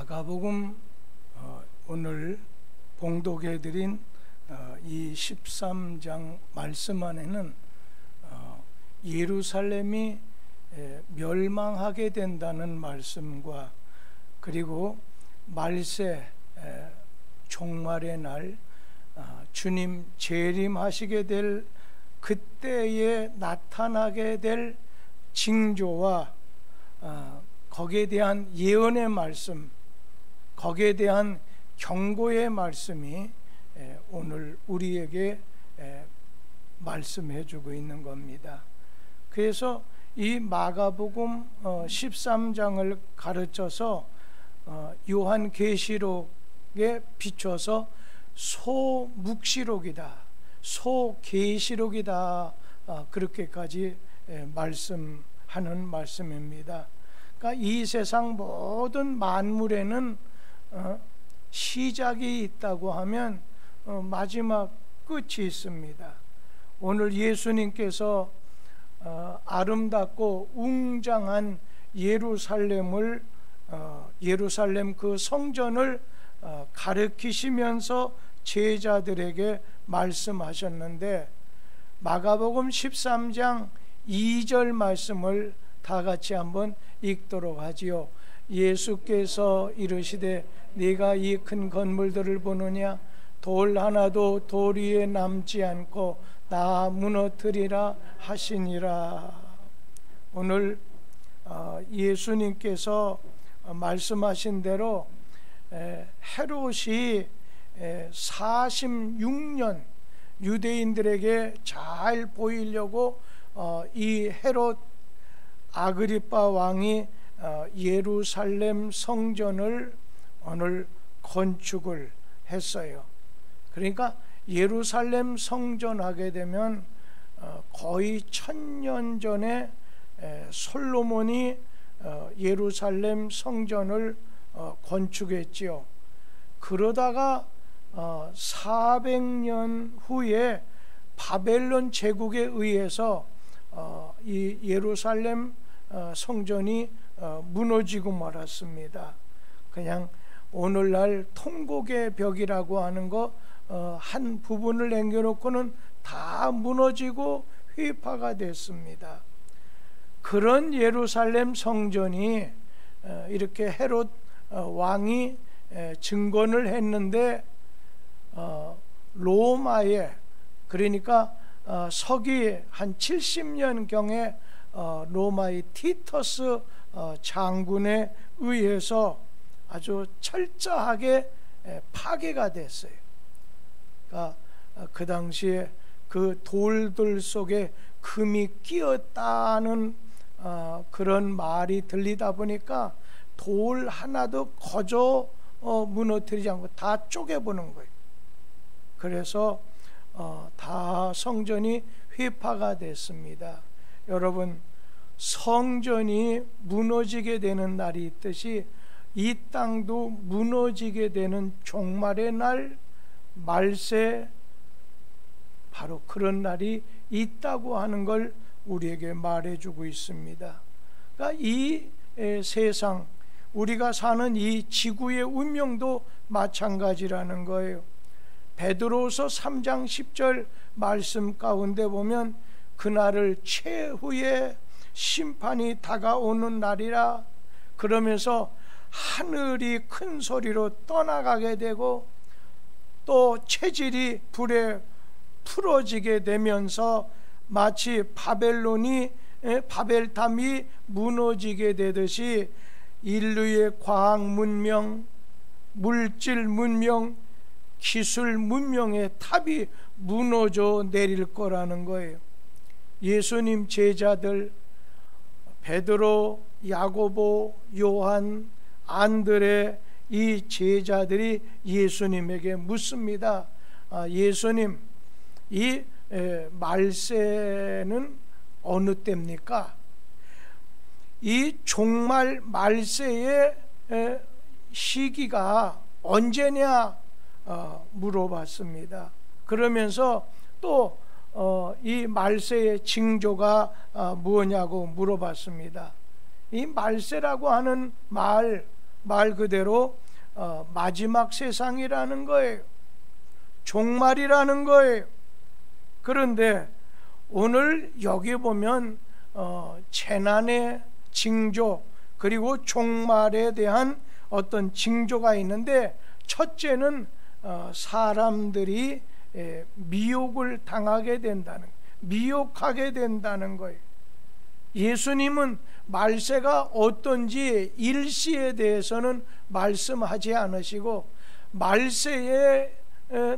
마가복음 오늘 봉독해드린 이 13장 말씀 안에는 예루살렘이 멸망하게 된다는 말씀과 그리고 말세 종말의 날 주님 재림하시게 될 그때에 나타나게 될 징조와 거기에 대한 예언의 말씀, 거기에 대한 경고의 말씀이 오늘 우리에게 말씀해 주고 있는 겁니다. 그래서 이 마가복음 13장을 가르쳐서 요한계시록에 비춰서 소묵시록이다, 소계시록이다, 그렇게까지 말씀하는 말씀입니다. 그러니까 이 세상 모든 만물에는 시작이 있다고 하면 마지막 끝이 있습니다. 오늘 예수님께서 아름답고 웅장한 예루살렘 그 성전을 가르치시면서 제자들에게 말씀하셨는데, 마가복음 13장 2절 말씀을 다 같이 한번 읽도록 하지요. 예수께서 이르시되 네가 이 큰 건물들을 보느냐? 돌 하나도 돌 위에 남지 않고 다 무너뜨리라 하시니라. 오늘 예수님께서 말씀하신 대로 헤롯이 46년 유대인들에게 잘 보이려고 이 헤롯 아그리빠 왕이 예루살렘 성전을 오늘 건축을 했어요. 그러니까 예루살렘 성전하게 되면 거의 1000년 전에 솔로몬이 예루살렘 성전을 건축했지요. 그러다가 400년 후에 바벨론 제국에 의해서 이 예루살렘 성전이 무너지고 말았습니다. 그냥 오늘날 통곡의 벽이라고 하는 거 한 부분을 남겨놓고는 다 무너지고 휘파가 됐습니다. 그런 예루살렘 성전이 이렇게 헤롯 왕이 증건을 했는데 로마에, 그러니까 서기 한 70년경에 로마의 티터스 장군에 의해서 아주 철저하게 파괴가 됐어요. 그러니까 그 당시에 그 돌들 속에 금이 끼었다는 그런 말이 들리다 보니까 돌 하나도 거저 무너뜨리지 않고 다 쪼개보는 거예요. 그래서 다 성전이 휘파가 됐습니다. 여러분, 성전이 무너지게 되는 날이 있듯이 이 땅도 무너지게 되는 종말의 날, 말세, 바로 그런 날이 있다고 하는 걸 우리에게 말해주고 있습니다. 그러니까 이 세상, 우리가 사는 이 지구의 운명도 마찬가지라는 거예요. 베드로서 3장 10절 말씀 가운데 보면 그날을 최후의 심판이 다가오는 날이라, 그러면서 하늘이 큰 소리로 떠나가게 되고 또 체질이 불에 풀어지게 되면서 마치 바벨탑이 무너지게 되듯이 인류의 과학 문명, 물질 문명, 기술 문명의 탑이 무너져 내릴 거라는 거예요. 예수님 제자들 베드로, 야고보, 요한, 안드레, 이 제자들이 예수님에게 묻습니다. 예수님, 이 말세는 어느 때입니까? 이 종말 말세의 시기가 언제냐 물어봤습니다. 그러면서 또 이 말세의 징조가 무엇냐고 물어봤습니다. 이 말세라고 하는 말, 말 그대로 마지막 세상이라는 거예요. 종말이라는 거예요. 그런데 오늘 여기 보면 재난의 징조 그리고 종말에 대한 어떤 징조가 있는데, 첫째는 사람들이 미혹을 당하게 된다는, 미혹하게 된다는 거예요. 예수님은 말세가 어떤지 일시에 대해서는 말씀하지 않으시고, 말세에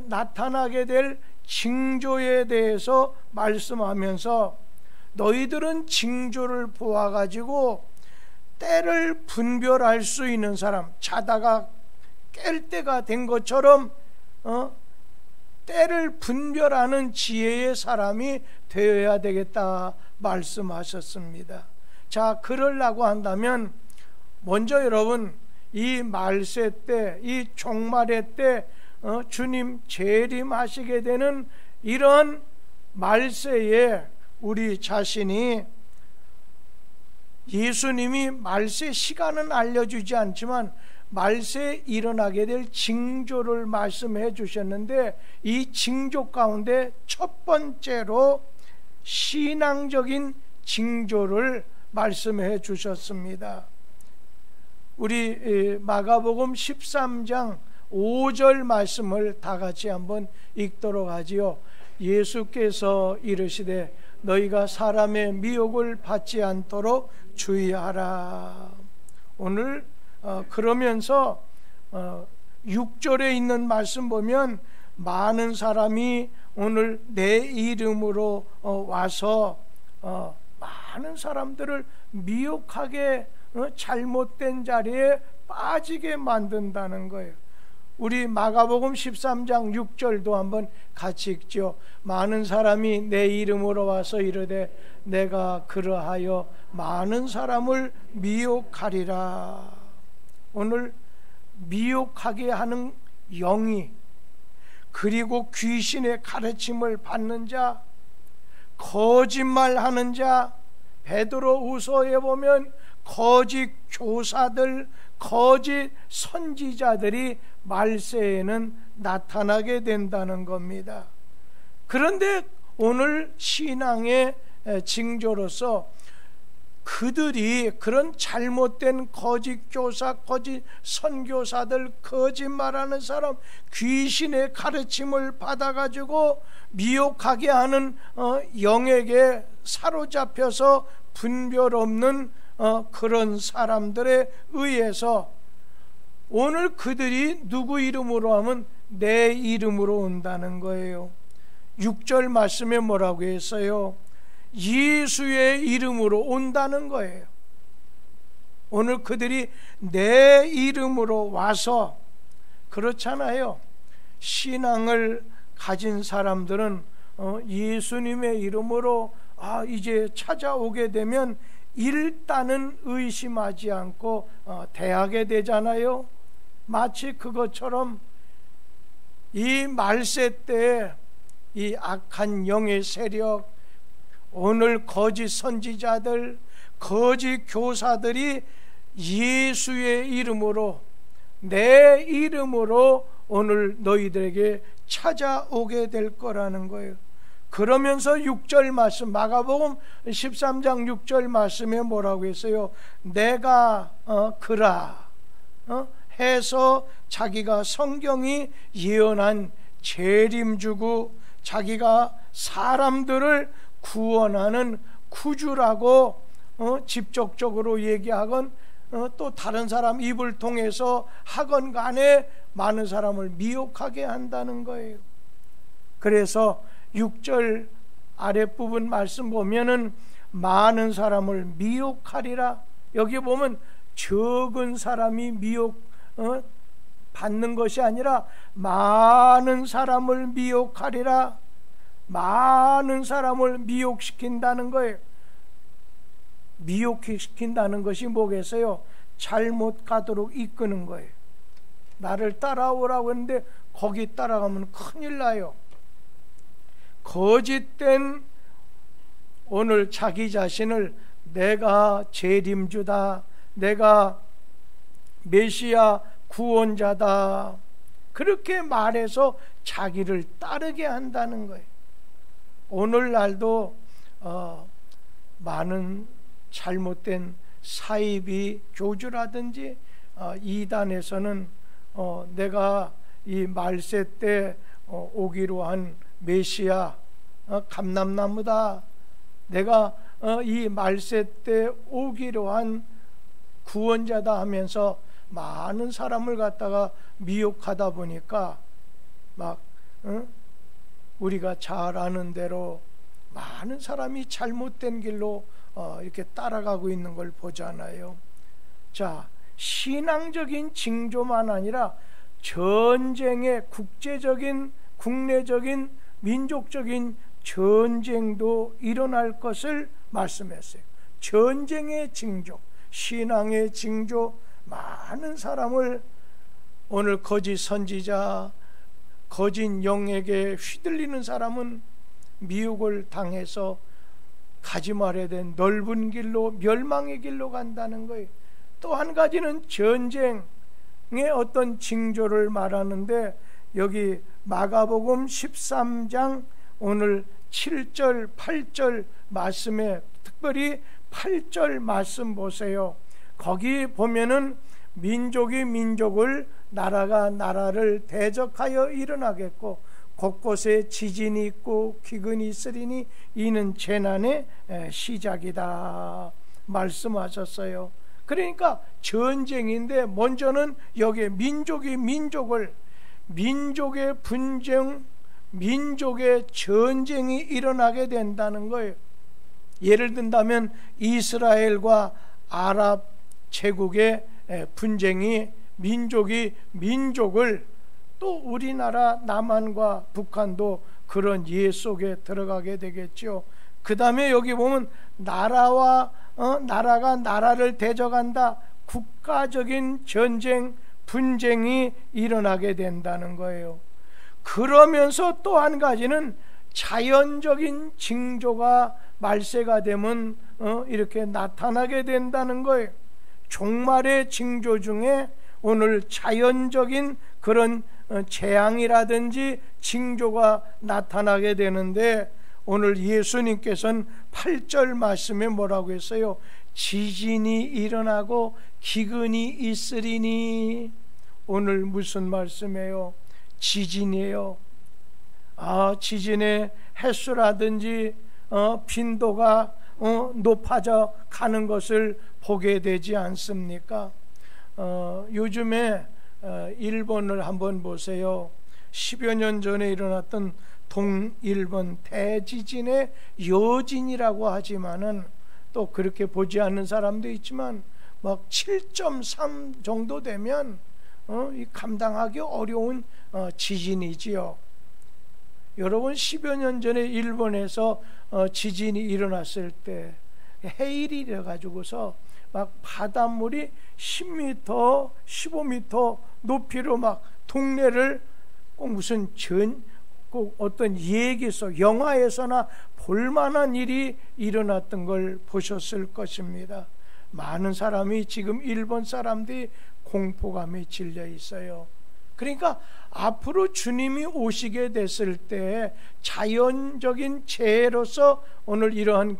나타나게 될 징조에 대해서 말씀하면서 너희들은 징조를 보아가지고 때를 분별할 수 있는 사람, 자다가 깰 때가 된 것처럼 때를 분별하는 지혜의 사람이 되어야 되겠다 말씀하셨습니다. 자, 그러려고 한다면 먼저 여러분, 이 말세 때, 이 종말의 때 주님 재림하시게 되는 이런 말세에 우리 자신이, 예수님이 말세 시간은 알려주지 않지만 말세에 일어나게 될 징조를 말씀해 주셨는데, 이 징조 가운데 첫 번째로 신앙적인 징조를 말씀해 주셨습니다. 우리 마가복음 13장 5절 말씀을 다 같이 한번 읽도록 하지요. 예수께서 이르시되 너희가 사람의 미혹을 받지 않도록 주의하라. 오늘 그러면서 6절에 있는 말씀 보면 많은 사람이 오늘 내 이름으로 와서 많은 사람들을 미혹하게 잘못된 자리에 빠지게 만든다는 거예요. 우리 마가복음 13장 6절도 한번 같이 읽죠. 많은 사람이 내 이름으로 와서 이르되 내가 그러하여 많은 사람을 미혹하리라. 오늘 미혹하게 하는 영이, 그리고 귀신의 가르침을 받는 자, 거짓말하는 자, 베드로후서에 보면 거짓 교사들, 거짓 선지자들이 말세에는 나타나게 된다는 겁니다. 그런데 오늘 신앙의 징조로서 그들이 그런 잘못된 거짓 교사, 거짓 선교사들, 거짓말하는 사람, 귀신의 가르침을 받아가지고 미혹하게 하는 영에게 사로잡혀서 분별 없는 그런 사람들에 의해서 오늘 그들이 누구 이름으로 하면 내 이름으로 온다는 거예요. 6절 말씀에 뭐라고 했어요? 예수의 이름으로 온다는 거예요. 오늘 그들이 내 이름으로 와서, 그렇잖아요. 신앙을 가진 사람들은 예수님의 이름으로 이제 찾아오게 되면 일단은 의심하지 않고 대하게 되잖아요. 마치 그것처럼 이 말세 때 이 악한 영의 세력, 오늘 거짓 선지자들, 거짓 교사들이 예수의 이름으로, 내 이름으로 오늘 너희들에게 찾아오게 될 거라는 거예요. 그러면서 6절 말씀, 마가복음 13장 6절 말씀에 뭐라고 했어요? 내가 그라 해서 자기가 성경이 예언한 재림주고 자기가 사람들을 구원하는 구주라고 직접적으로 얘기하건 또 다른 사람 입을 통해서 하건 간에 많은 사람을 미혹하게 한다는 거예요. 그래서 6절 아랫부분 말씀 보면은 많은 사람을 미혹하리라. 여기 보면 적은 사람이 미혹 받는 것이 아니라 많은 사람을 미혹하리라. 많은 사람을 미혹시킨다는 거예요. 미혹시킨다는 것이 뭐겠어요? 잘못 가도록 이끄는 거예요. 나를 따라오라고 했는데 거기 따라가면 큰일 나요. 거짓된 오늘 자기 자신을 내가 재림주다, 내가 메시아 구원자다, 그렇게 말해서 자기를 따르게 한다는 거예요. 오늘날도 많은 잘못된 사이비 교주라든지 이단에서는 내가 이 말세 때 오기로 한 메시아 감람나무다, 내가 이 말세 때 오기로 한 구원자다 하면서 많은 사람을 갖다가 미혹하다 보니까 막 우리가 잘 아는 대로 많은 사람이 잘못된 길로 이렇게 따라가고 있는 걸 보잖아요. 자, 신앙적인 징조만 아니라 전쟁의 국제적인, 국내적인, 민족적인 전쟁도 일어날 것을 말씀했어요. 전쟁의 징조, 신앙의 징조, 많은 사람을 오늘 거짓 선지자, 거짓 영에게 휘둘리는 사람은 미혹을 당해서 가지 말아야 된 넓은 길로, 멸망의 길로 간다는 거예요. 또 한 가지는 전쟁의 어떤 징조를 말하는데, 여기 마가복음 13장 오늘 7절 8절 말씀에, 특별히 8절 말씀 보세요. 거기 보면은 민족이 민족을, 나라가 나라를 대적하여 일어나겠고 곳곳에 지진이 있고 기근이 있으리니 이는 재난의 시작이다 말씀하셨어요. 그러니까 전쟁인데 먼저는 여기에 민족이 민족을, 민족의 분쟁, 민족의 전쟁이 일어나게 된다는 거예요. 예를 든다면 이스라엘과 아랍 제국의 분쟁이, 민족이 민족을, 또 우리나라 남한과 북한도 그런 예 속에 들어가게 되겠죠. 그 다음에 여기 보면 나라가 나라를 대적한다, 국가적인 전쟁, 분쟁이 일어나게 된다는 거예요. 그러면서 또 한 가지는 자연적인 징조가 말세가 되면 이렇게 나타나게 된다는 거예요. 종말의 징조 중에 오늘 자연적인 그런 재앙이라든지 징조가 나타나게 되는데, 오늘 예수님께서는 8절 말씀에 뭐라고 했어요? 지진이 일어나고 기근이 있으리니. 오늘 무슨 말씀이에요? 지진이에요. 지진의 횟수라든지 빈도가 높아져 가는 것을 보게 되지 않습니까? 요즘에 일본을 한번 보세요. 10여 년 전에 일어났던 동일본 대지진의 여진이라고 하지만은, 또 그렇게 보지 않는 사람도 있지만 막 7.3 정도 되면 감당하기 어려운 지진이지요. 여러분, 10여 년 전에 일본에서 지진이 일어났을 때 해일이 돼가지고서 막 바닷물이 10m, 15m 높이로 막 동네를, 꼭 무슨 꼭 어떤 얘기에서, 영화에서나 볼만한 일이 일어났던 걸 보셨을 것입니다. 많은 사람이 지금 일본 사람들이 공포감에 질려 있어요. 그러니까 앞으로 주님이 오시게 됐을 때 자연적인 재해로서 오늘 이러한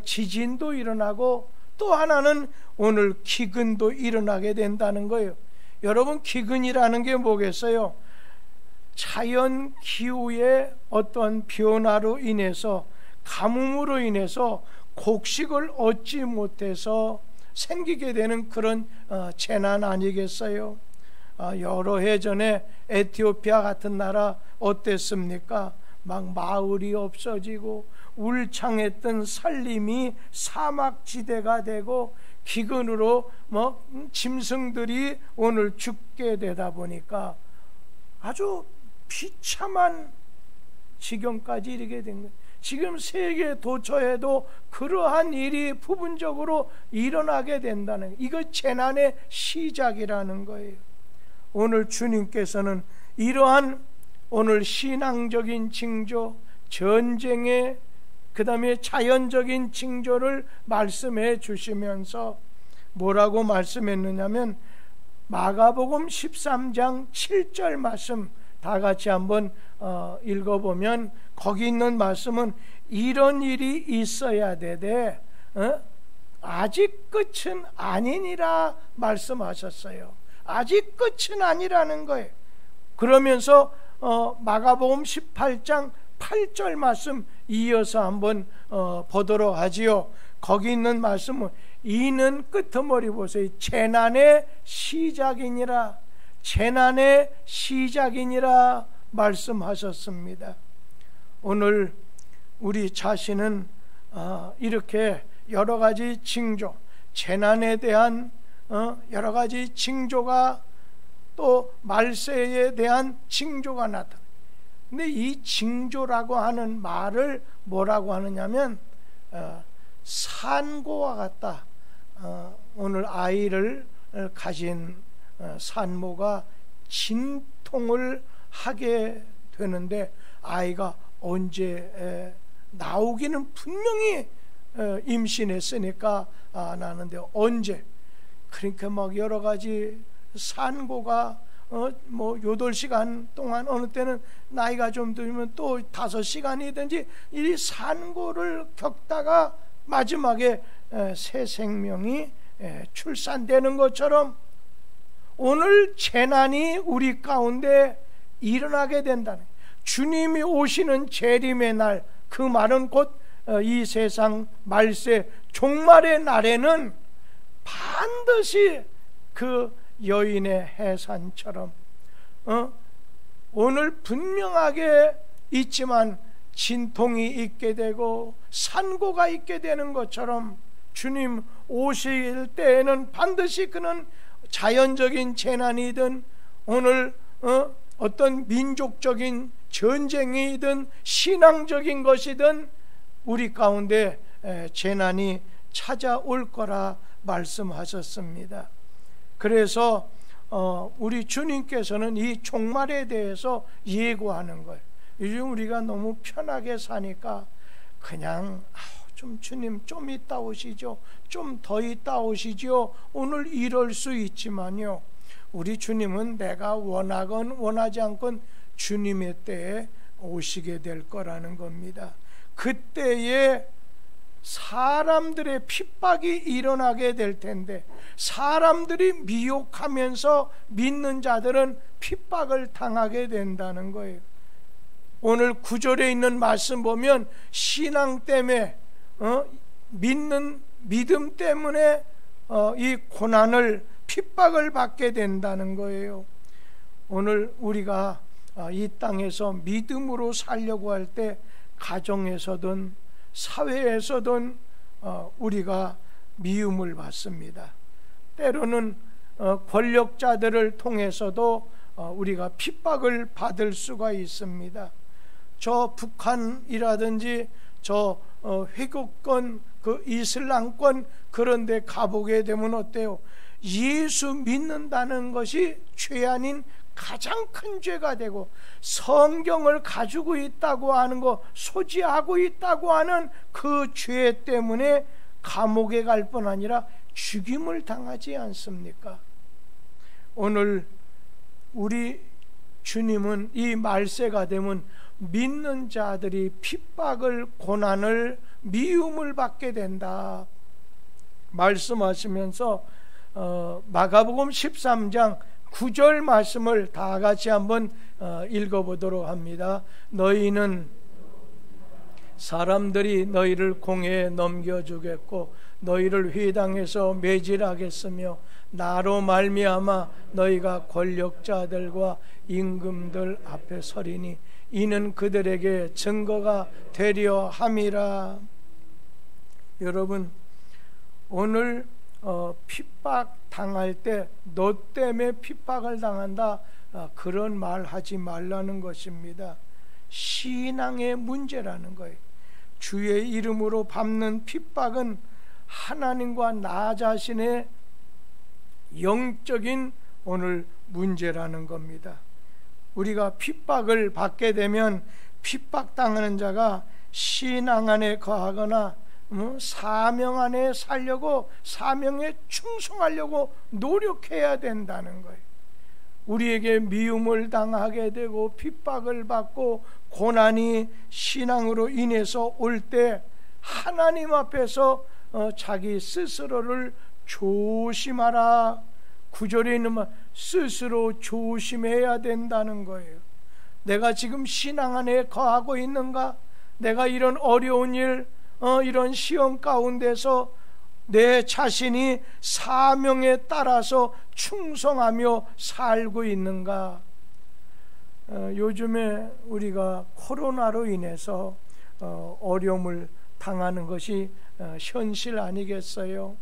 지진도 일어나고, 또 하나는 오늘 기근도 일어나게 된다는 거예요. 여러분, 기근이라는 게 뭐겠어요? 자연 기후의 어떤 변화로 인해서, 가뭄으로 인해서 곡식을 얻지 못해서 생기게 되는 그런 재난 아니겠어요? 여러 해 전에 에티오피아 같은 나라 어땠습니까? 막 마을이 없어지고 울창했던 산림이 사막지대가 되고 기근으로 짐승들이 오늘 죽게 되다 보니까 아주 비참한 지경까지 이르게 된 거예요. 지금 세계 도처에도 그러한 일이 부분적으로 일어나게 된다는 거예요. 이거 재난의 시작이라는 거예요. 오늘 주님께서는 이러한 오늘 신앙적인 징조, 전쟁의 그 다음에 자연적인 징조를 말씀해 주시면서 뭐라고 말씀했느냐면, 마가복음 13장 7절 말씀 다 같이 한번 읽어보면 거기 있는 말씀은 이런 일이 있어야 되되 아직 끝은 아니니라 말씀하셨어요. 아직 끝은 아니라는 거예요. 그러면서 마가복음 18장 8절 말씀 이어서 한번 보도록 하지요. 거기 있는 말씀은 이는 끄트머리 보세요. 재난의 시작이니라, 재난의 시작이니라 말씀하셨습니다. 오늘 우리 자신은 이렇게 여러 가지 징조, 재난에 대한 여러 가지 징조가, 또 말세에 대한 징조가 나타나. 근데 이 징조라고 하는 말을 뭐라고 하느냐면 산고와 같다. 오늘 아이를 가진 산모가 진통을 하게 되는데 아이가 언제 나오기는 분명히 임신했으니까 나는데 언제, 그러니까 막 여러 가지 산고가 뭐 8시간 동안, 어느 때는 나이가 좀 들면 또 5시간이든지 이 산고를 겪다가 마지막에 새 생명이 출산되는 것처럼 오늘 재난이 우리 가운데 일어나게 된다는, 주님이 오시는 재림의 날, 그 말은 곧 이 세상 말세 종말의 날에는 반드시 그 여인의 해산처럼 오늘 분명하게 있지만 진통이 있게 되고 산고가 있게 되는 것처럼 주님 오실 때에는 반드시 그는 자연적인 재난이든 오늘 어떤 민족적인 전쟁이든 신앙적인 것이든 우리 가운데 재난이 찾아올 거라 말씀하셨습니다. 그래서 우리 주님께서는 이 종말에 대해서 예고하는 거예요. 요즘 우리가 너무 편하게 사니까 그냥 좀 주님 좀 이따 오시죠, 좀 더 이따 오시죠, 오늘 이럴 수 있지만요, 우리 주님은 내가 원하건 원하지 않건 주님의 때에 오시게 될 거라는 겁니다. 그때에 사람들의 핍박이 일어나게 될 텐데, 사람들이 미혹하면서 믿는 자들은 핍박을 당하게 된다는 거예요. 오늘 9절에 있는 말씀 보면 신앙 때문에 믿는 믿음 때문에 이 고난을, 핍박을 받게 된다는 거예요. 오늘 우리가 이 땅에서 믿음으로 살려고 할 때 가정에서든 사회에서든 우리가 미움을 받습니다. 때로는 권력자들을 통해서도 우리가 핍박을 받을 수가 있습니다. 저 북한이라든지 저 회교권, 그 이슬람권 그런 데 가보게 되면 어때요? 예수 믿는다는 것이 죄 아닌 가장 큰 죄가 되고, 성경을 가지고 있다고 하는 거, 소지하고 있다고 하는 그 죄 때문에 감옥에 갈 뿐 아니라 죽임을 당하지 않습니까? 오늘 우리 주님은 이 말세가 되면 믿는 자들이 핍박을, 고난을, 미움을 받게 된다 말씀하시면서 마가복음 13장 9절 말씀을 다 같이 한번 읽어보도록 합니다. 너희는 사람들이 너희를 공회에 넘겨주겠고 너희를 회당에서 매질하겠으며 나로 말미암아 너희가 권력자들과 임금들 앞에 서리니 이는 그들에게 증거가 되려 함이라. 여러분, 오늘 핍박 당할 때 너 때문에 핍박을 당한다, 그런 말 하지 말라는 것입니다. 신앙의 문제라는 거예요. 주의 이름으로 밟는 핍박은 하나님과 나 자신의 영적인 오늘 문제라는 겁니다. 우리가 핍박을 받게 되면 핍박당하는 자가 신앙 안에 거하거나 사명 안에 살려고, 사명에 충성하려고 노력해야 된다는 거예요. 우리에게 미움을 당하게 되고 핍박을 받고 고난이 신앙으로 인해서 올 때 하나님 앞에서 자기 스스로를 조심하라. 9절에 있는 말, 스스로 조심해야 된다는 거예요. 내가 지금 신앙 안에 거하고 있는가? 내가 이런 어려운 일, 이런 시험 가운데서 내 자신이 사명에 따라서 충성하며 살고 있는가? 요즘에 우리가 코로나로 인해서 어려움을 당하는 것이 현실 아니겠어요?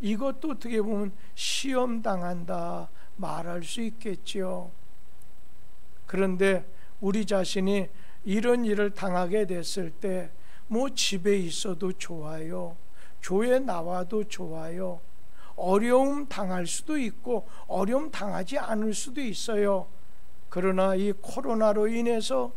이것도 어떻게 보면 시험 당한다 말할 수 있겠죠. 그런데 우리 자신이 이런 일을 당하게 됐을 때 뭐 집에 있어도 좋아요, 교회 나와도 좋아요, 어려움 당할 수도 있고 어려움 당하지 않을 수도 있어요. 그러나 이 코로나로 인해서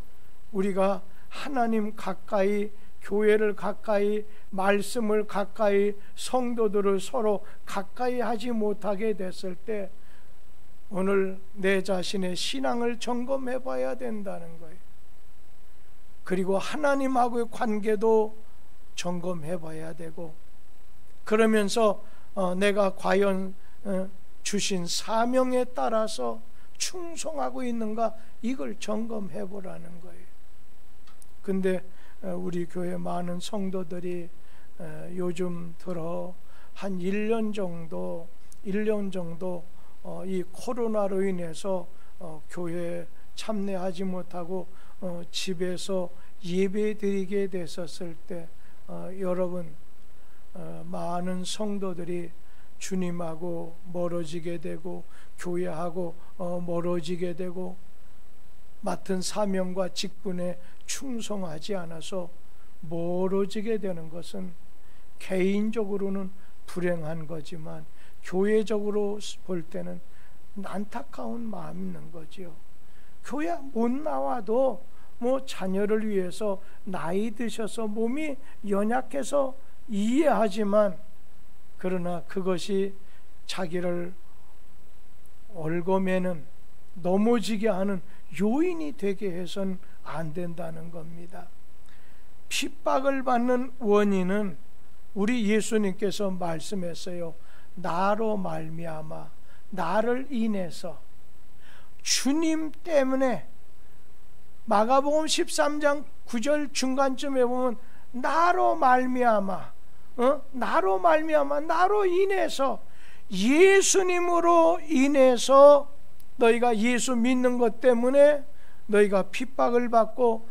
우리가 하나님 가까이, 교회를 가까이, 말씀을 가까이, 성도들을 서로 가까이 하지 못하게 됐을 때 오늘 내 자신의 신앙을 점검해 봐야 된다는 거예요. 그리고 하나님하고의 관계도 점검해 봐야 되고, 그러면서 내가 과연 주신 사명에 따라서 충성하고 있는가, 이걸 점검해 보라는 거예요. 근데 우리 교회 많은 성도들이 요즘 들어 한 1년 정도 이 코로나로 인해서 교회에 참여하지 못하고 집에서 예배 드리게 됐었을 때 여러분, 많은 성도들이 주님하고 멀어지게 되고 교회하고 멀어지게 되고 맡은 사명과 직분에 충성하지 않아서 멀어지게 되는 것은 개인적으로는 불행한 거지만 교회적으로 볼 때는 안타까운 마음이 있는 거지요. 교회 못 나와도 뭐 자녀를 위해서 나이 드셔서 몸이 연약해서 이해하지만, 그러나 그것이 자기를 얽어매는, 넘어지게 하는 요인이 되게 해서는 안 된다는 겁니다. 핍박을 받는 원인은 우리 예수님께서 말씀했어요. 나로 말미암아, 나를 인해서, 주님 때문에. 마가복음 13장 9절 중간쯤에 보면 나로 말미암아, 나로 인해서, 예수님으로 인해서 너희가 예수 믿는 것 때문에 너희가 핍박을 받고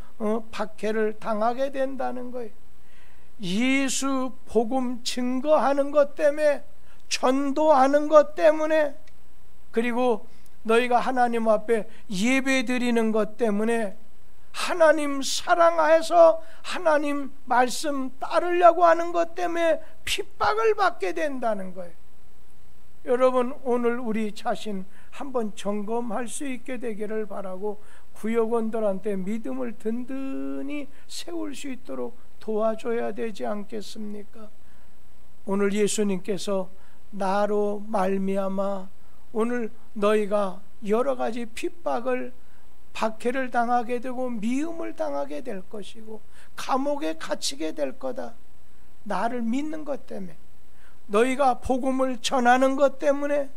박해를 당하게 된다는 거예요. 예수 복음 증거하는 것 때문에, 전도하는 것 때문에, 그리고 너희가 하나님 앞에 예배 드리는 것 때문에, 하나님 사랑해서 하나님 말씀 따르려고 하는 것 때문에 핍박을 받게 된다는 거예요. 여러분, 오늘 우리 자신 한번 점검할 수 있게 되기를 바라고, 구역원들한테 믿음을 든든히 세울 수 있도록 도와줘야 되지 않겠습니까? 오늘 예수님께서 나로 말미암아 오늘 너희가 여러 가지 핍박을, 박해를 당하게 되고 미움을 당하게 될 것이고 감옥에 갇히게 될 거다. 나를 믿는 것 때문에, 너희가 복음을 전하는 것 때문에,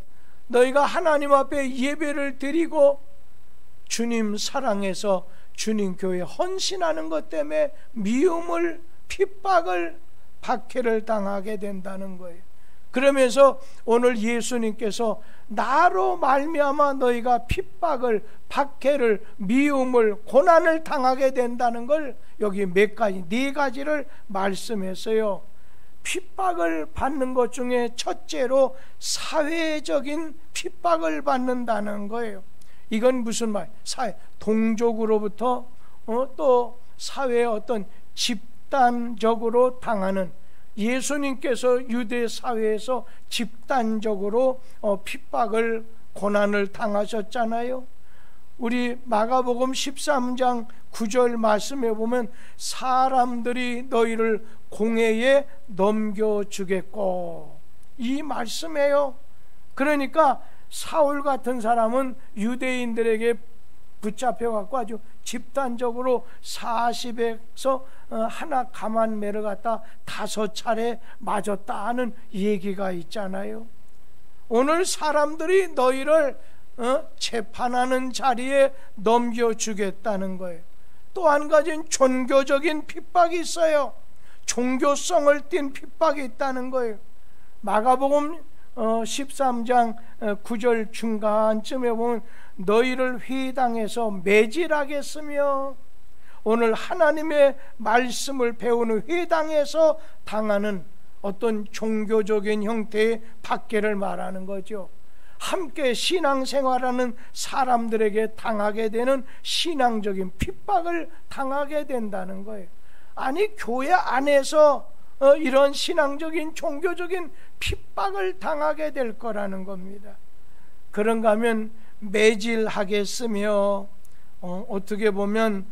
너희가 하나님 앞에 예배를 드리고 주님 사랑해서 주님 교회에 헌신하는 것 때문에 미움을, 핍박을, 박해를 당하게 된다는 거예요. 그러면서 오늘 예수님께서 나로 말미암아 너희가 핍박을, 박해를, 미움을, 고난을 당하게 된다는 걸 여기 몇 가지, 4가지를 말씀했어요. 핍박을 받는 것 중에 첫째로 사회적인 핍박을 받는다는 거예요. 이건 무슨 말? 사회, 동족으로부터 또 사회의 어떤 집단적으로 당하는, 예수님께서 유대 사회에서 집단적으로 핍박을, 고난을 당하셨잖아요. 우리 마가복음 13장 9절 말씀에 보면 사람들이 너희를 공회에 넘겨주겠고, 이 말씀이에요. 그러니까 사울 같은 사람은 유대인들에게 붙잡혀갖고 아주 집단적으로 40에서 하나 가만 내려갔다 5차례 맞았다 하는 얘기가 있잖아요. 오늘 사람들이 너희를 재판하는 자리에 넘겨주겠다는 거예요. 또 한 가지는 종교적인 핍박이 있어요. 종교성을 띤 핍박이 있다는 거예요. 마가복음 13장 9절 중간쯤에 보면 너희를 회당에서 매질하겠으며, 오늘 하나님의 말씀을 배우는 회당에서 당하는 어떤 종교적인 형태의 박해를 말하는 거죠. 함께 신앙생활하는 사람들에게 당하게 되는 신앙적인 핍박을 당하게 된다는 거예요. 아니, 교회 안에서 이런 신앙적인 종교적인 핍박을 당하게 될 거라는 겁니다. 그런가 하면 매질하겠으며, 어떻게 보면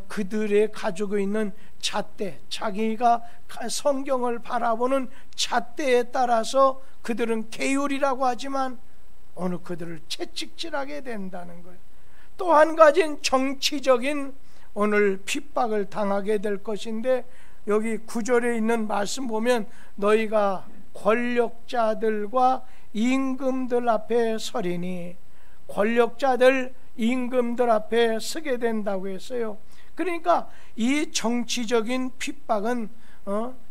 그들의 가지고 있는 잣대, 자기가 성경을 바라보는 잣대에 따라서 그들은 계율이라고 하지만 오늘 그들을 채찍질하게 된다는 거예요. 또 한 가지는 정치적인 오늘 핍박을 당하게 될 것인데, 여기 9절에 있는 말씀 보면 너희가 권력자들과 임금들 앞에 서리니, 권력자들, 임금들 앞에 서게 된다고 했어요. 그러니까 이 정치적인 핍박은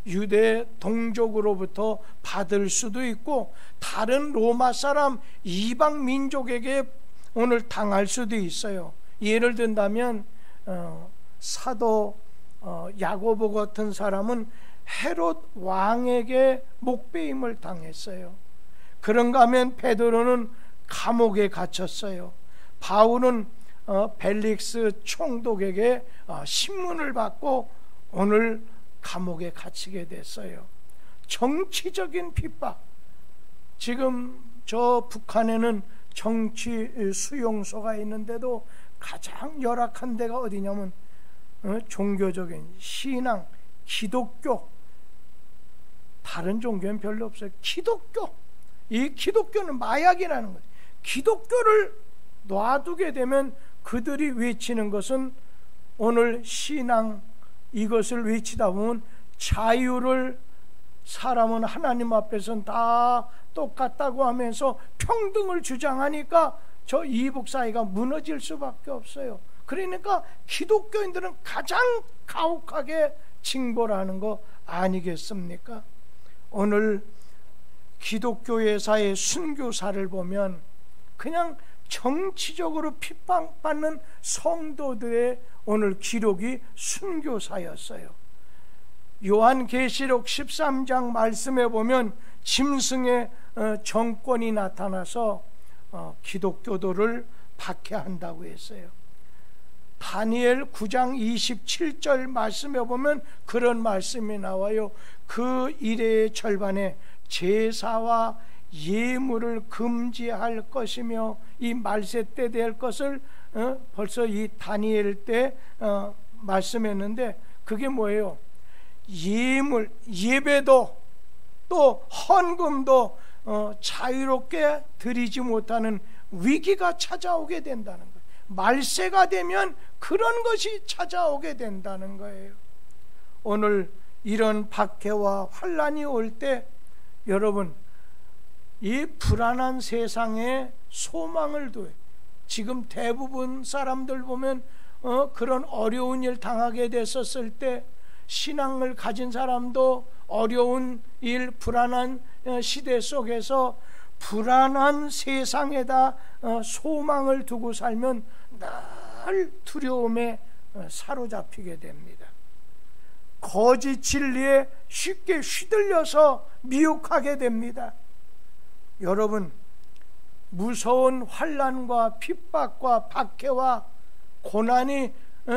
유대 동족으로부터 받을 수도 있고 다른 로마 사람 이방 민족에게 오늘 당할 수도 있어요. 예를 든다면 사도 야고보 같은 사람은 헤롯 왕에게 목배임을 당했어요. 그런가 하면 베드로는 감옥에 갇혔어요. 바울은 벨릭스 총독에게 신문을 받고 오늘 감옥에 갇히게 됐어요. 정치적인 핍박. 지금 저 북한에는 정치 수용소가 있는데도 가장 열악한 데가 어디냐면 종교적인 신앙, 기독교. 다른 종교는 별로 없어요. 기독교. 이 기독교는 마약이라는 거예요. 기독교를 놔두게 되면 그들이 외치는 것은, 오늘 신앙 이것을 외치다 보면 자유를, 사람은 하나님 앞에서는 다 똑같다고 하면서 평등을 주장하니까 저 이북 사회가 무너질 수밖에 없어요. 그러니까 기독교인들은 가장 가혹하게 징벌하는 거 아니겠습니까? 오늘 기독교회사의 순교사를 보면 그냥 정치적으로 핍박받는 성도들의 오늘 기록이 순교사였어요. 요한계시록 13장 말씀에 보면 짐승의 정권이 나타나서 기독교도를 박해한다고 했어요. 다니엘 9장 27절 말씀에 보면 그런 말씀이 나와요. 그 이래의 절반에 제사와 예물을 금지할 것이며, 이 말세 때 될 것을 벌써 이 다니엘 때 말씀했는데, 그게 뭐예요? 예물, 예배도 또 헌금도 자유롭게 드리지 못하는 위기가 찾아오게 된다는 거예요. 말세가 되면 그런 것이 찾아오게 된다는 거예요. 오늘 이런 박해와 환난이 올 때 여러분, 이 불안한 세상에 소망을 둬요. 지금 대부분 사람들 보면 그런 어려운 일 당하게 됐었을 때 신앙을 가진 사람도 어려운 일, 불안한 시대 속에서 불안한 세상에다 소망을 두고 살면 늘 두려움에 사로잡히게 됩니다. 거짓 진리에 쉽게 휘둘려서 미혹하게 됩니다. 여러분, 무서운 환난과 핍박과 박해와 고난이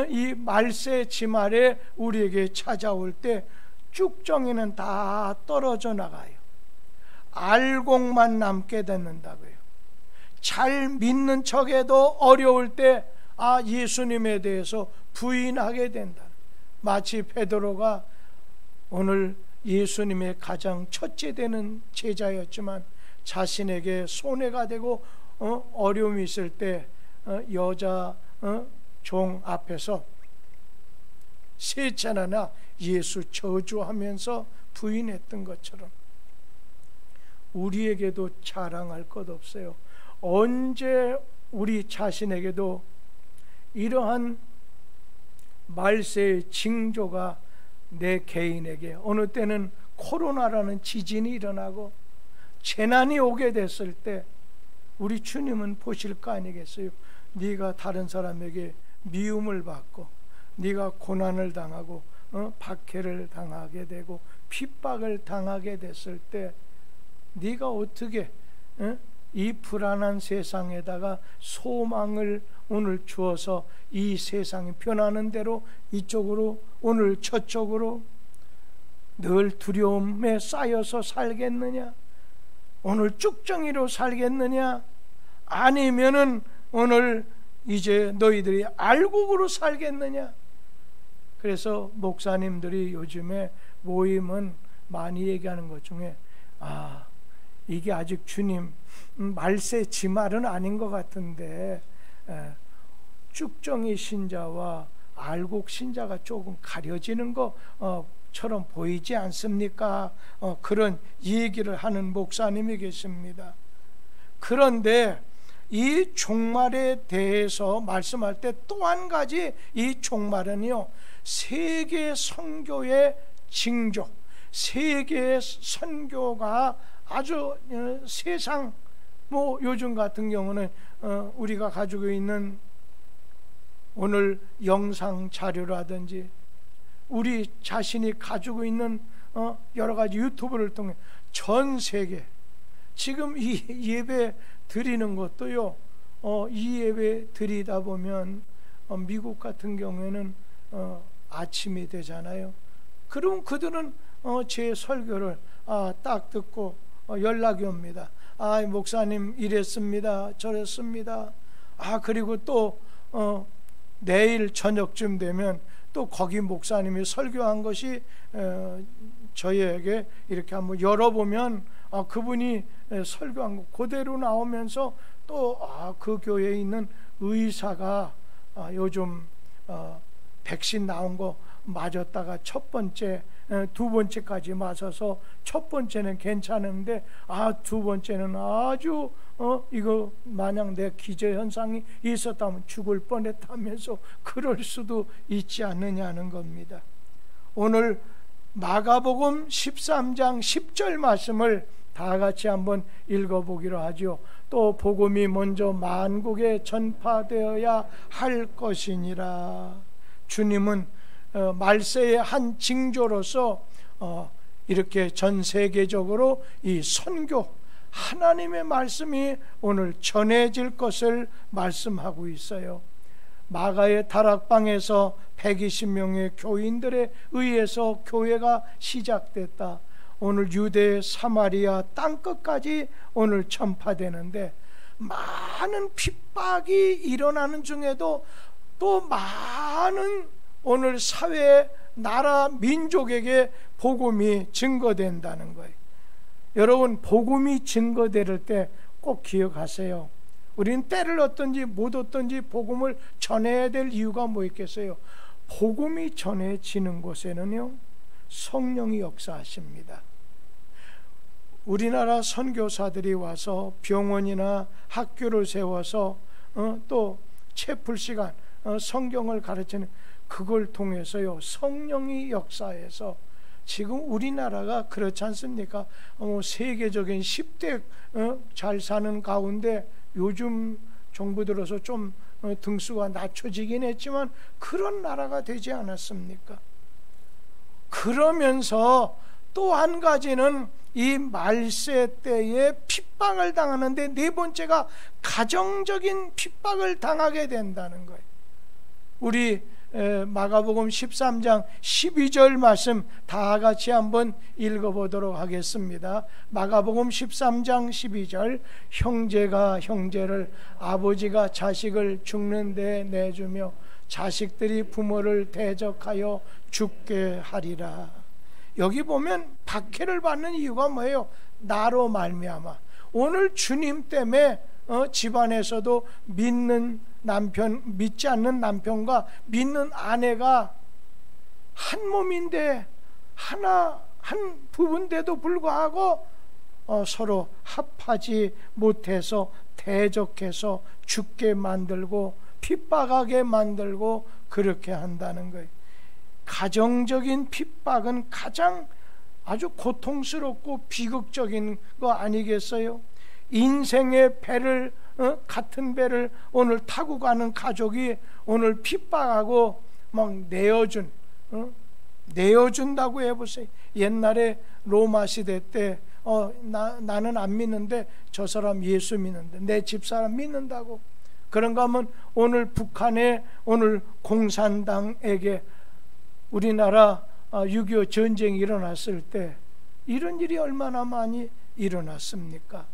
이 말세 지말에 우리에게 찾아올 때 쭉정이는 다 떨어져 나가요. 알곡만 남게 되는다고요. 잘 믿는 척해도 어려울 때 예수님에 대해서 부인하게 된다. 마치 베드로가 오늘 예수님의 가장 첫째 되는 제자였지만 자신에게 손해가 되고 어려움이 있을 때 여자 종 앞에서 세 차례나 예수 저주하면서 부인했던 것처럼 우리에게도 자랑할 것 없어요. 언제 우리 자신에게도 이러한 말세의 징조가 내 개인에게, 어느 때는 코로나라는 지진이 일어나고 재난이 오게 됐을 때 우리 주님은 보실 거 아니겠어요? 네가 다른 사람에게 미움을 받고 네가 고난을 당하고 박해를 당하게 되고 핍박을 당하게 됐을 때 네가 어떻게 이 불안한 세상에다가 소망을 오늘 주어서 이 세상이 변하는 대로 이쪽으로 오늘 저쪽으로 늘 두려움에 쌓여서 살겠느냐? 오늘 쭉정이로 살겠느냐? 아니면은 오늘 이제 너희들이 알곡으로 살겠느냐? 그래서 목사님들이 요즘에 모임은 많이 얘기하는 것 중에 이게 아직 주님 말세 지 말은 아닌 것 같은데 쭉정이 신자와 알곡 신자가 조금 가려지는 것처럼 보이지 않습니까? 그런 얘기를 하는 목사님이 계십니다. 그런데 이 종말에 대해서 말씀할 때 또 한 가지, 이 종말은요 세계 선교의 징조, 세계 선교가 아주 세상 요즘 같은 경우는 우리가 가지고 있는 오늘 영상 자료라든지 우리 자신이 가지고 있는 여러 가지 유튜브를 통해 전 세계 지금 이 예배 드리는 것도요, 이 예배 드리다 보면 미국 같은 경우에는 아침이 되잖아요. 그럼 그들은 제 설교를 딱 듣고 연락이 옵니다. 목사님 이랬습니다, 저랬습니다. 그리고 또 내일 저녁쯤 되면 또 거기 목사님이 설교한 것이 저희에게 이렇게 한번 열어보면 그분이 설교한 거 그대로 나오면서 또 그 교회에 있는 의사가 요즘 백신 나온 거 맞았다가 첫 번째, 두 번째까지 맞아서 첫 번째는 괜찮은데 두 번째는 아주 이거 만약 내 기저현상이 있었다면 죽을 뻔했다면서 그럴 수도 있지 않느냐는 겁니다. 오늘 마가복음 13장 10절 말씀을 다 같이 한번 읽어보기로 하죠. 또 복음이 먼저 만국에 전파되어야 할 것이니라. 주님은 말세의 한 징조로서 이렇게 전 세계적으로 이 선교, 하나님의 말씀이 오늘 전해질 것을 말씀하고 있어요. 마가의 다락방에서 120명의 교인들에 의해서 교회가 시작됐다. 오늘 유대 사마리아 땅끝까지 오늘 전파되는데 많은 핍박이 일어나는 중에도 또 많은 오늘 사회, 나라, 민족에게 복음이 증거된다는 거예요. 여러분, 복음이 증거될 때 꼭 기억하세요. 우리는 때를 얻든지 못 얻든지 복음을 전해야 될 이유가 뭐 있겠어요? 복음이 전해지는 곳에는요 성령이 역사하십니다. 우리나라 선교사들이 와서 병원이나 학교를 세워서 또 채플 시간 성경을 가르치는 그걸 통해서요 성령이 역사해서 지금 우리나라가 그렇지 않습니까? 세계적인 10대 잘 사는 가운데 요즘 정부 들어서 좀 등수가 낮춰지긴 했지만 그런 나라가 되지 않았습니까? 그러면서 또 한 가지는 이 말세 때에 핍박을 당하는데 네 번째가 가정적인 핍박을 당하게 된다는 거예요. 우리 마가복음 13장 12절 말씀 다 같이 한번 읽어보도록 하겠습니다. 마가복음 13장 12절 형제가 형제를 아버지가 자식을 죽는 데 내주며 자식들이 부모를 대적하여 죽게 하리라. 여기 보면 박해를 받는 이유가 뭐예요? 나로 말미암아. 오늘 주님 때문에 집안에서도 믿지 않는 남편과 믿는 아내가 한 몸인데 한 부분인데도 불구하고 서로 합하지 못해서 대적해서 죽게 만들고 핍박하게 만들고 그렇게 한다는 거예요. 가정적인 핍박은 가장 아주 고통스럽고 비극적인 거 아니겠어요? 인생의 배를 같은 배를 오늘 타고 가는 가족이 오늘 핍박하고 막 내어준다고 해보세요. 옛날에 로마 시대 때 나는 안 믿는데 저 사람 예수 믿는데 내 집사람 믿는다고. 그런가 하면 오늘 북한의 오늘 공산당에게 우리나라 6.25 전쟁이 일어났을 때 이런 일이 얼마나 많이 일어났습니까?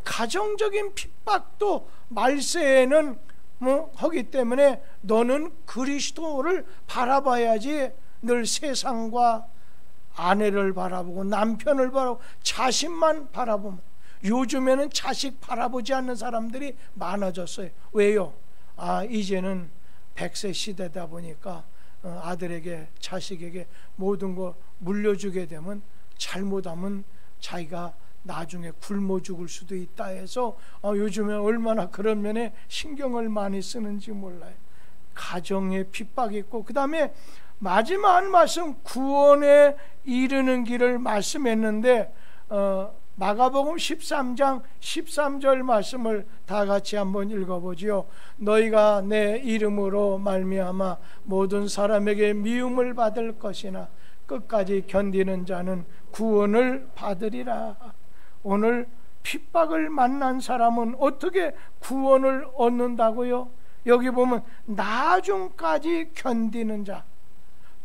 가정적인 핍박도 말세에는 하기 때문에 너는 그리스도를 바라봐야지. 늘 세상과 아내를 바라보고 남편을 바라보고 자식만 바라보면, 요즘에는 자식 바라보지 않는 사람들이 많아졌어요. 왜요? 이제는 100세 시대다 보니까 아들에게 자식에게 모든 거 물려주게 되면 잘못하면 자기가 나중에 굶어 죽을 수도 있다 해서 요즘에 얼마나 그런 면에 신경을 많이 쓰는지 몰라요. 가정에 핍박이 있고, 그 다음에 마지막 말씀 구원에 이르는 길을 말씀했는데 마가복음 13장 13절 말씀을 다 같이 한번 읽어보지요. 너희가 내 이름으로 말미암아 모든 사람에게 미움을 받을 것이나 끝까지 견디는 자는 구원을 받으리라. 오늘 핍박을 만난 사람은 어떻게 구원을 얻는다고요? 여기 보면 나중까지 견디는 자,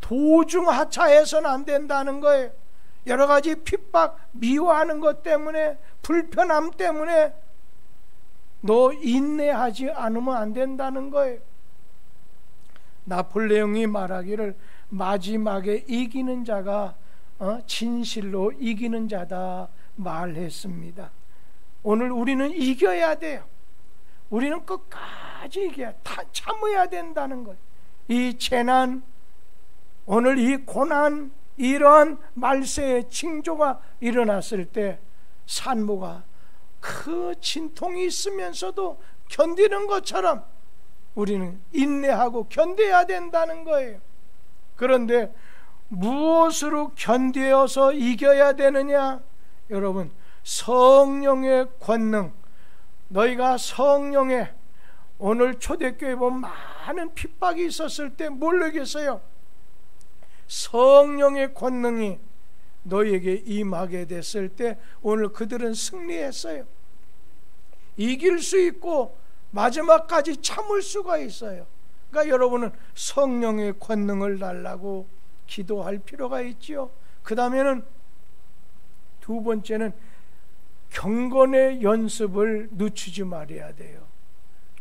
도중하차해서는 안 된다는 거예요. 여러 가지 핍박, 미워하는 것 때문에, 불편함 때문에 너 인내하지 않으면 안 된다는 거예요. 나폴레옹이 말하기를 마지막에 이기는 자가 진실로 이기는 자다 말했습니다. 오늘 우리는 이겨야 돼요. 우리는 끝까지 이겨야, 다 참아야 된다는 거예요. 이 재난, 오늘 이 고난, 이러한 말세의 징조가 일어났을 때 산모가 그 진통이 있으면서도 견디는 것처럼 우리는 인내하고 견뎌야 된다는 거예요. 그런데 무엇으로 견뎌서 이겨야 되느냐? 여러분, 성령의 권능. 너희가 성령의, 오늘 초대교회 보면 많은 핍박이 있었을 때 모르겠어요. 성령의 권능이 너희에게 임하게 됐을 때 오늘 그들은 승리했어요. 이길 수 있고 마지막까지 참을 수가 있어요. 그러니까 여러분은 성령의 권능을 달라고 기도할 필요가 있지요. 그 다음에는 두 번째는 경건의 연습을 늦추지 말아야 돼요.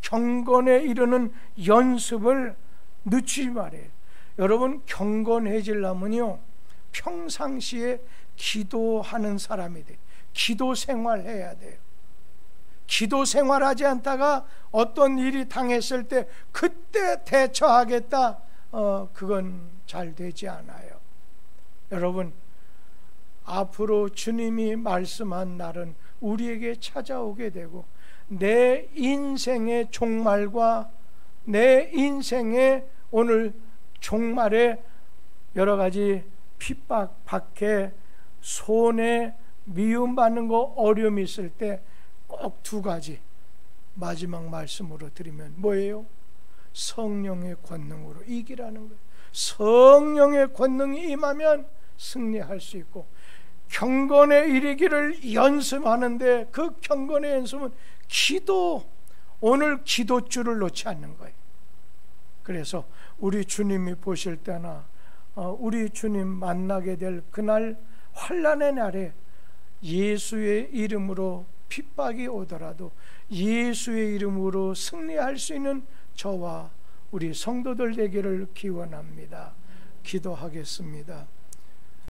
경건에 이르는 연습을 늦추지 말아요. 여러분, 경건해지려면요 평상시에 기도하는 사람이 돼요. 기도 생활해야 돼요. 기도 생활하지 않다가 어떤 일이 당했을 때 그때 대처하겠다, 그건 잘 되지 않아요. 여러분, 앞으로 주님이 말씀한 날은 우리에게 찾아오게 되고 내 인생의 종말과 내 인생의 오늘 종말에 여러 가지 핍박, 박해, 손해, 미움받는 거, 어려움이 있을 때 꼭 두 가지 마지막 말씀으로 드리면 뭐예요? 성령의 권능으로 이기라는 거예요. 성령의 권능이 임하면 승리할 수 있고, 경건에 이르기를 연습하는데 그 경건의 연습은 기도, 오늘 기도줄을 놓지 않는 거예요. 그래서 우리 주님이 보실 때나 우리 주님 만나게 될 그날 환난의 날에 예수의 이름으로 핍박이 오더라도 예수의 이름으로 승리할 수 있는 저와 우리 성도들 되기를 기원합니다. 기도하겠습니다.